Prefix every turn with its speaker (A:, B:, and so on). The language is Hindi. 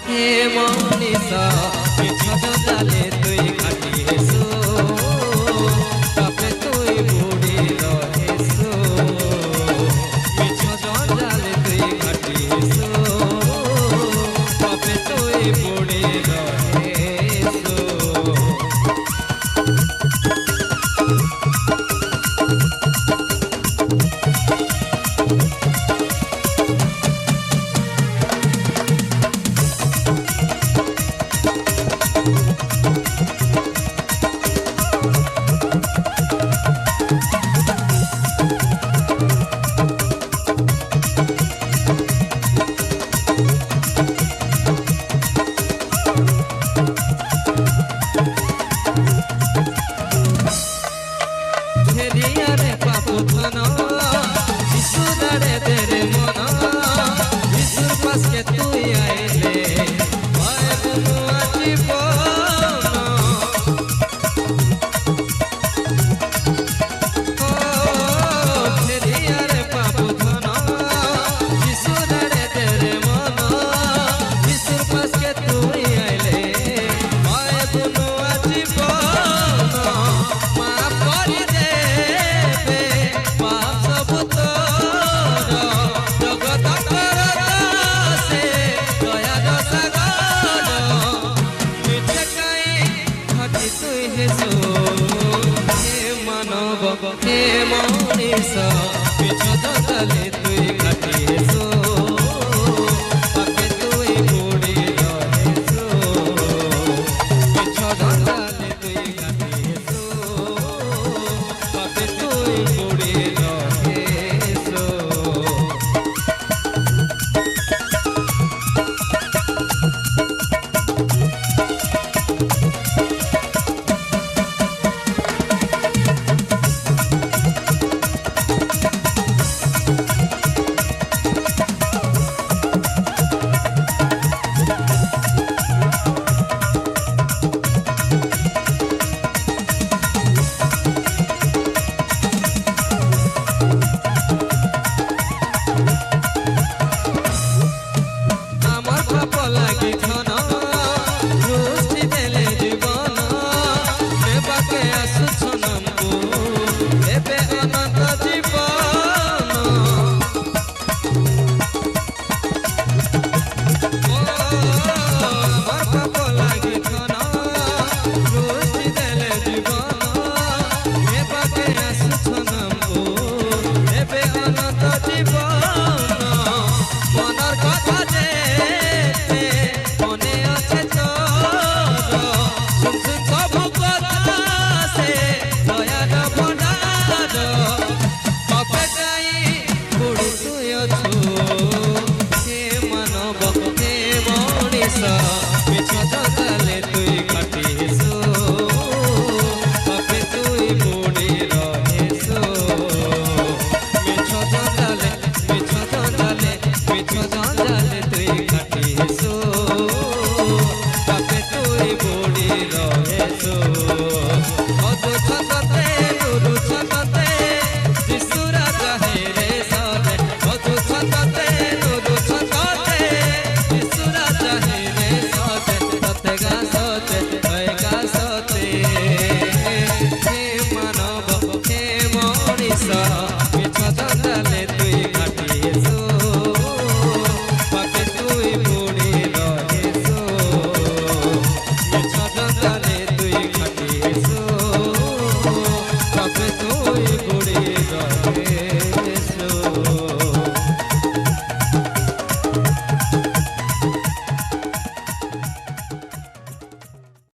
A: हे मनीषा पिछड़ जाले तुई घाटी हेसो तबे तुई बूढ़ी रहेसो पिछड़ जाले तुई घाटी हेसो तबे तुई बूढ़ी रहेसो। हे मनीषा पिछड़ जाले तुई घाटी हेसो तबे तुई बूढ़ी रहेसो पिछड़ जाले तुई घाटी हेसो तबे तुई बूढ़ी रहेसो। छतते ছততে নুরু ছততে বিশুরা চাহিরে সতে ততে গাছতে হয়ে গাছতে হে মানব হে মনিষ মিছ জঞ্জালে তুই কাটিয়েছো পাপে তুই বুড়ি রহেছো মিছ জঞ্জালে তুই কাটিয়েছো পাপে তুই বুড়ি রহেছো